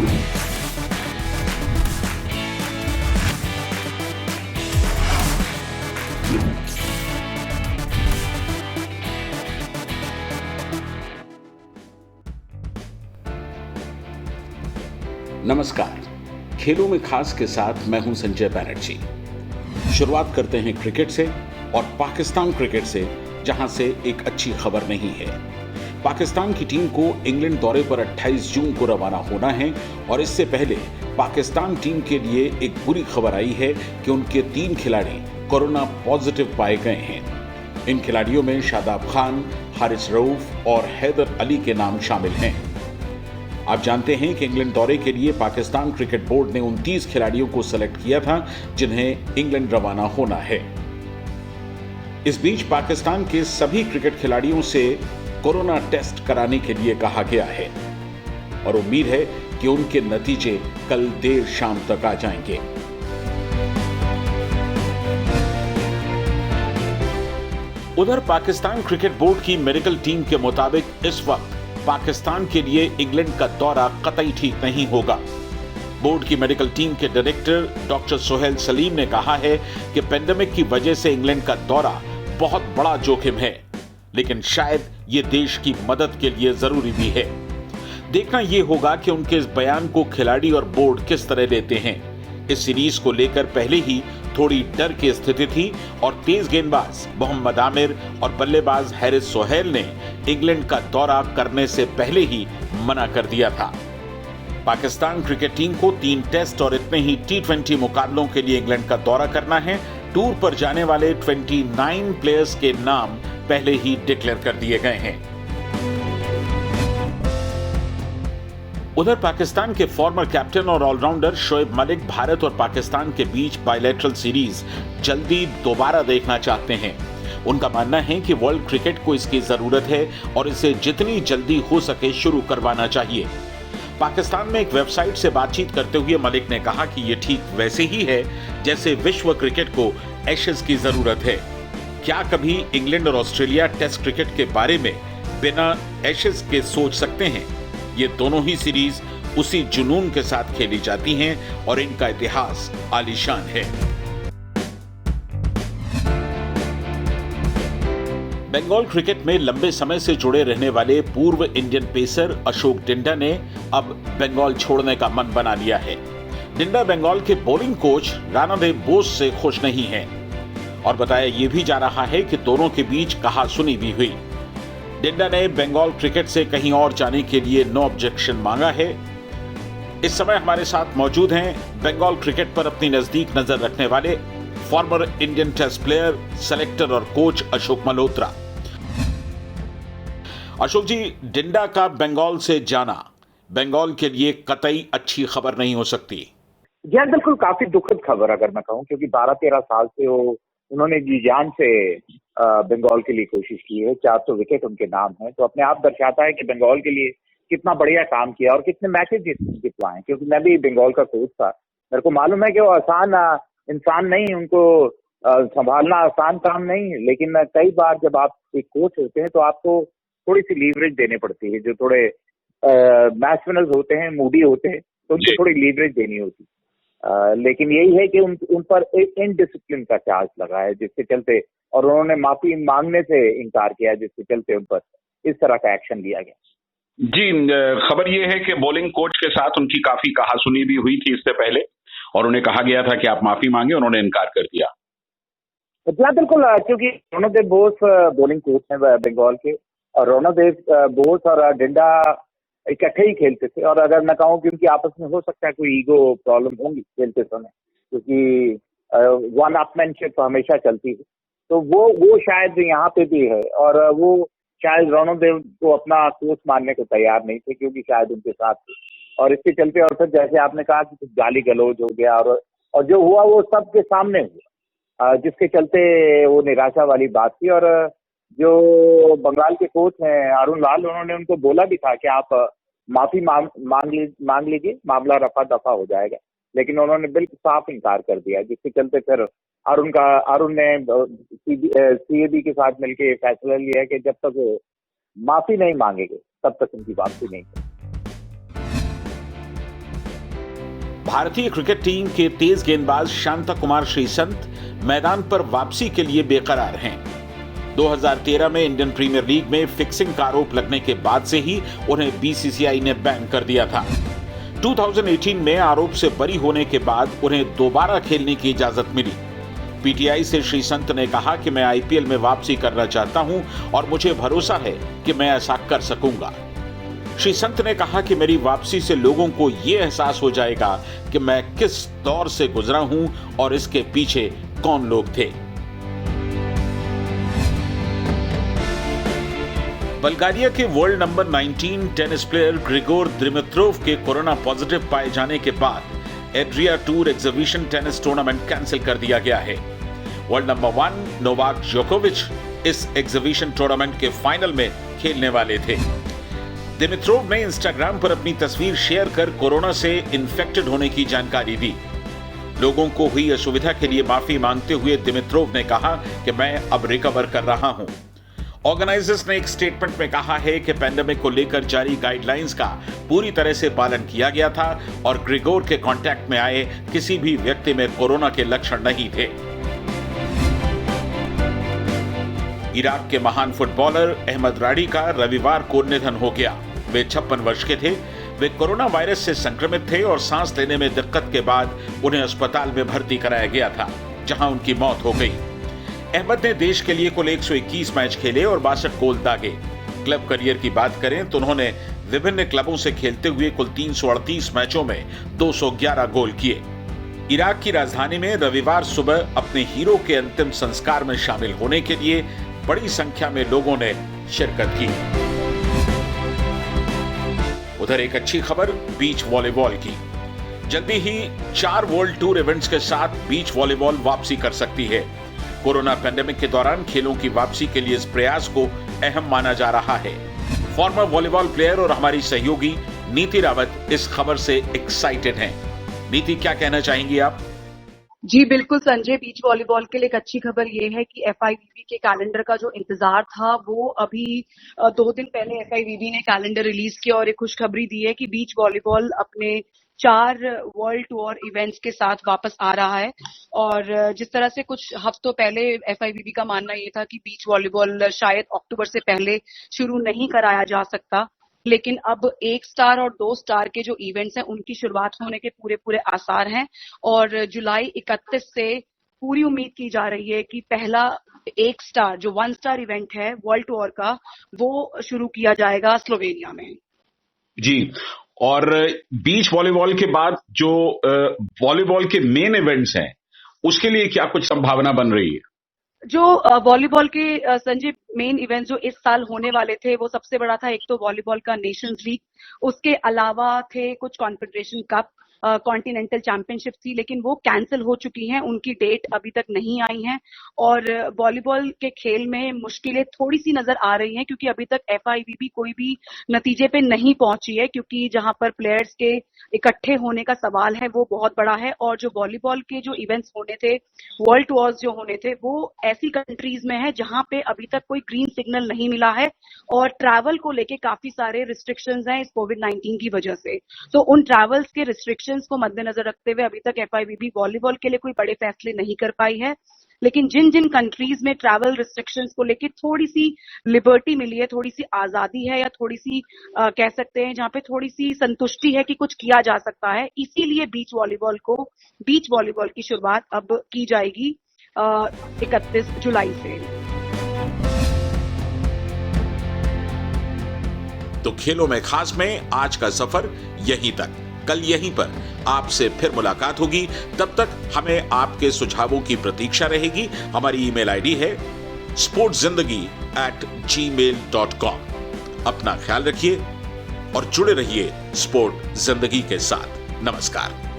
नमस्कार, खेलों में खास के साथ मैं हूं संजय बैनर्जी। शुरुआत करते हैं क्रिकेट से और पाकिस्तान क्रिकेट से, जहां से एक अच्छी खबर नहीं है। पाकिस्तान की टीम को इंग्लैंड दौरे पर 28 जून को रवाना होना है और इससे पहले पाकिस्तान टीम के लिए एक बुरी खबर आई है कि उनके 3 खिलाड़ी कोरोना पॉजिटिव पाए गए हैं। इन खिलाड़ियों में शादाब खान, हारिस रऊफ और हैदर अली के नाम शामिल हैं। आप जानते हैं कि इंग्लैंड दौरे के लिए पाकिस्तान क्रिकेट बोर्ड ने 29 खिलाड़ियों को सेलेक्ट किया था, जिन्हें इंग्लैंड रवाना होना है। इस बीच पाकिस्तान के सभी क्रिकेट खिलाड़ियों से कोरोना टेस्ट कराने के लिए कहा गया है और उम्मीद है कि उनके नतीजे कल देर शाम तक आ जाएंगे। उधर पाकिस्तान क्रिकेट बोर्ड की मेडिकल टीम के मुताबिक इस वक्त पाकिस्तान के लिए इंग्लैंड का दौरा कतई ठीक नहीं होगा। बोर्ड की मेडिकल टीम के डायरेक्टर डॉक्टर सोहेल सलीम ने कहा है कि पेंडेमिक की वजह से इंग्लैंड का दौरा बहुत बड़ा जोखिम है, लेकिन शायद ये देश की मदद के लिए जरूरी भी है। देखना यह होगा कि उनके इस बयान को खिलाड़ी और बोर्ड किस तरह लेते हैं। इस सीरीज को लेकर पहले ही थोड़ी डर की स्थिति थी और तेज गेंदबाज मोहम्मद आमिर और बल्लेबाज हारिस सोहेल ने इंग्लैंड का दौरा करने से पहले ही मना कर दिया था। पाकिस्तान क्रिकेट टीम को 3 टेस्ट और इतने ही T20 मुकाबलों के लिए इंग्लैंड का दौरा करना है। टूर पर जाने वाले 29 प्लेयर्स के नाम पहले ही डिक्लेयर कर दिए गए हैं। उधर पाकिस्तान के फॉर्मर कैप्टन और ऑलराउंडर शोएब मलिक भारत और पाकिस्तान के बीच बायलैटरल सीरीज जल्दी दोबारा देखना चाहते हैं। उनका मानना है कि वर्ल्ड क्रिकेट को इसकी जरूरत है और इसे जितनी जल्दी हो सके शुरू करवाना चाहिए। पाकिस्तान में एक वेबसाइट से बातचीत करते हुए मलिक ने कहा कि यह ठीक वैसे ही है जैसे विश्व क्रिकेट को एशेज की जरूरत है। क्या कभी इंग्लैंड और ऑस्ट्रेलिया टेस्ट क्रिकेट के बारे में बिना एशेज के सोच सकते हैं? ये दोनों ही सीरीज उसी जुनून के साथ खेली जाती हैं और इनका इतिहास आलीशान है। बंगाल क्रिकेट में लंबे समय से जुड़े रहने वाले पूर्व इंडियन पेसर अशोक डिंडा ने अब बंगाल छोड़ने का मन बना लिया है। डिंडा बंगाल के बॉलिंग कोच रानादेव बोस से खुश नहीं हैं और बताया यह भी जा रहा है कि दोनों के बीच कहासुनी भी हुई। डिंडा ने बंगाल क्रिकेट से कहीं और जाने के लिए नो ऑब्जेक्शन मांगा है। इस समय हमारे साथ मौजूद हैं बंगाल क्रिकेट पर अपनी नजदीक नजर रखने वाले former Indian test player, selector और कोच अशोक मल्होत्रा। अशोक जी, डिंडा का बंगाल से जाना बंगाल के लिए कतई अच्छी खबर नहीं हो सकती। यार बिल्कुल काफी दुखद खबर अगर मैं कहूं, क्योंकि 12-13 साल से उन्होंने जी जान से बंगाल के लिए कोशिश की है। 400 विकेट उनके नाम है, तो अपने आप दर्शाता है कि बंगाल के लिए कितना बढ़िया काम किया और कितने मैचेस जितवाए। क्योंकि मैं भी बंगाल का कोच था, मेरे को मालूम है कि वो आसान इंसान नहीं, उनको संभालना आसान काम नहीं है। लेकिन कई बार जब आप एक कोच होते हैं तो आपको थोड़ी सी लीवरेज देनी पड़ती है। जो थोड़े मैच विनर्स होते हैं, मूडी होते हैं, तो उनको थोड़ी लीवरेज देनी होती है। लेकिन यही है कि उन पर इनडिसिप्लिन का चार्ज लगा है, जिसके चलते, और उन्होंने माफी मांगने से इनकार किया, जिसके चलते उन पर इस तरह का एक्शन लिया गया। जी, खबर ये है कि बॉलिंग कोच के साथ उनकी काफी कहासुनी भी हुई थी इससे पहले और उन्हें कहा गया था कि आप माफी मांगे, उन्होंने इनकार कर दिया। बिल्कुल, क्योंकि रोनादेव बोस बॉलिंग कोच हैं बंगाल के, और रोनादेव बोस और डिंडा इकट्ठे ही खेलते थे। और अगर मैं कहूँ कि उनकी आपस में हो सकता है कोई ईगो प्रॉब्लम होंगी खेलते समय, क्योंकि वन अपमैनशिप हमेशा चलती है। तो वो शायद यहाँ पे भी है, और वो शायद रोनादेव को अपना कोच मानने को तैयार नहीं थे, क्योंकि शायद उनके साथ थे। और इसके चलते, और फिर जैसे आपने कहा कि कुछ गाली गलौज हो गया, और जो हुआ वो सबके सामने हुआ, जिसके चलते वो निराशा वाली बात थी। और जो बंगाल के कोच हैं अरुण लाल, उन्होंने उनको बोला भी था कि आप माफी मांग लीजिए, मामला रफा दफा हो जाएगा। लेकिन उन्होंने बिल्कुल साफ इनकार कर दिया, जिसके चलते फिर अरुण ने सीएबी के साथ मिलकर फैसला लिया कि जब तक वो माफी नहीं मांगेंगे तब तक उनकी वापसी नहीं। भारतीय क्रिकेट टीम के तेज गेंदबाज शांता कुमार श्रीसंत मैदान पर वापसी के लिए बेकरार हैं। 2013 में इंडियन प्रीमियर लीग में फिक्सिंग का आरोप लगने के बाद से ही उन्हें बीसीसीआई ने बैन कर दिया था। 2018 में आरोप से बरी होने के बाद उन्हें दोबारा खेलने की इजाजत मिली। पीटीआई से श्रीसंत ने कहा कि मैं आईपीएल में वापसी करना चाहता हूं और मुझे भरोसा है कि मैं ऐसा कर सकूंगा। श्रीसंत ने कहा कि मेरी वापसी से लोगों को यह एहसास हो जाएगा कि मैं किस दौर से गुजरा हूं और इसके पीछे कौन लोग थे। बल्गारिया के world number 19 tennis player Grigor Dimitrov के कोरोना पॉजिटिव पाए जाने के बाद Adria tour exhibition tennis tournament cancel कर दिया गया है। वर्ल्ड नंबर 1 नोवाक जोकोविच इस एग्जीबिशन टूर्नामेंट के फाइनल में खेलने वाले थे। दिमित्रोव ने इंस्टाग्राम पर अपनी तस्वीर शेयर कर कोरोना से इन्फेक्टेड होने की जानकारी दी। लोगों को हुई असुविधा के लिए माफी मांगते हुए दिमित्रोव ने कहा कि मैं अब रिकवर कर रहा हूं। ऑर्गेनाइजर्स ने एक स्टेटमेंट में कहा है कि पैंडेमिक को लेकर जारी गाइडलाइंस का पूरी तरह से पालन किया गया था और ग्रिगोर के कांटेक्ट में आए किसी भी व्यक्ति में कोरोना के लक्षण नहीं थे। इराक के महान फुटबॉलर अहमद राडी का रविवार को निधन हो गया। वे 56 वर्ष के थे। वे कोरोना वायरस से संक्रमित थे और सांस लेने में दिक्कत के बाद उन्हें अस्पताल में भर्ती कराया गया था, जहां उनकी मौत हो गई। अहमद ने देश के लिए कुल 121 मैच खेले और 62 गोल दागे। क्लब करियर की बात करें तो उन्होंने विभिन्न क्लबों से खेलते हुए कुल 338 मैचों में 211 गोल किए। इराक की राजधानी में रविवार सुबह अपने हीरो के अंतिम संस्कार में शामिल होने के लिए बड़ी संख्या में लोगों ने शिरकत की। उधर एक अच्छी खबर बीच वॉलीबॉल की। जल्दी ही 4 वर्ल्ड टूर इवेंट्स के साथ बीच वॉलीबॉल वापसी कर सकती है। कोरोना पैंडेमिक के दौरान खेलों की वापसी के लिए इस प्रयास को अहम माना जा रहा है। फॉर्मर वॉलीबॉल प्लेयर और हमारी सहयोगी नीति रावत इस खबर से एक्साइटेड हैं। नीति, क्या कहना चाहेंगी आप? जी बिल्कुल संजय, बीच वॉलीबॉल के लिए एक अच्छी खबर ये है कि एफआईवीबी के कैलेंडर का जो इंतजार था वो अभी 2 दिन पहले एफआईवीबी ने कैलेंडर रिलीज किया और एक खुशखबरी दी है कि बीच वॉलीबॉल अपने 4 वर्ल्ड टूर इवेंट्स के साथ वापस आ रहा है। और जिस तरह से कुछ हफ्तों पहले एफआईवीबी का मानना ये था कि बीच वॉलीबॉल शायद अक्टूबर से पहले शुरू नहीं कराया जा सकता, लेकिन अब 1 स्टार और 2 स्टार के जो इवेंट्स हैं उनकी शुरुआत होने के पूरे आसार हैं और जुलाई 31 से पूरी उम्मीद की जा रही है कि पहला 1 स्टार जो 1 स्टार इवेंट है वर्ल्ड टूर का वो शुरू किया जाएगा स्लोवेनिया में। जी, और बीच वॉलीबॉल के बाद जो वॉलीबॉल के मेन इवेंट्स हैं उसके लिए क्या कुछ संभावना बन रही है? जो वॉलीबॉल के संजय मेन इवेंट्स जो इस साल होने वाले थे वो सबसे बड़ा था एक तो वॉलीबॉल का नेशंस लीग, उसके अलावा थे कुछ कॉन्फेडरेशन कप, कॉन्टिनेंटल चैंपियनशिप थी, लेकिन वो कैंसिल हो चुकी हैं, उनकी डेट अभी तक नहीं आई है। और वॉलीबॉल के खेल में मुश्किलें थोड़ी सी नजर आ रही हैं क्योंकि अभी तक एफआईवीबी कोई भी नतीजे पे नहीं पहुंची है, क्योंकि जहां पर प्लेयर्स के इकट्ठे होने का सवाल है वो बहुत बड़ा है। और जो वॉलीबॉल के जो इवेंट्स होने थे, वर्ल्ड टूर्स जो होने थे, वो ऐसी कंट्रीज में है जहां पे अभी तक कोई ग्रीन सिग्नल नहीं मिला है और ट्रैवल को लेके काफी सारे रिस्ट्रिक्शंस हैं इस कोविड-19 की वजह से। तो उन ट्रैवल्स के रिस्ट्रिक्शंस को मद्देनजर रखते हुए अभी तक एफआईवीबी वॉलीबॉल के लिए कोई बड़े फैसले नहीं कर पाई है, लेकिन जिन जिन कंट्रीज में ट्रैवल रिस्ट्रिक्शंस को लेके थोड़ी सी लिबर्टी मिली है, थोड़ी सी आजादी है या थोड़ी सी कह सकते हैं जहां पे थोड़ी सी संतुष्टि है कि कुछ किया जा सकता है, इसीलिए बीच वॉलीबॉल की शुरुआत अब की जाएगी 31 जुलाई से। तो खेलों में खास में आज का सफर यहीं तक। कल यहीं पर आपसे फिर मुलाकात होगी। तब तक हमें आपके सुझावों की प्रतीक्षा रहेगी। हमारी ईमेल आईडी है sportzindagi@gmail.com। अपना ख्याल रखिए और जुड़े रहिए स्पोर्ट जिंदगी के साथ। नमस्कार।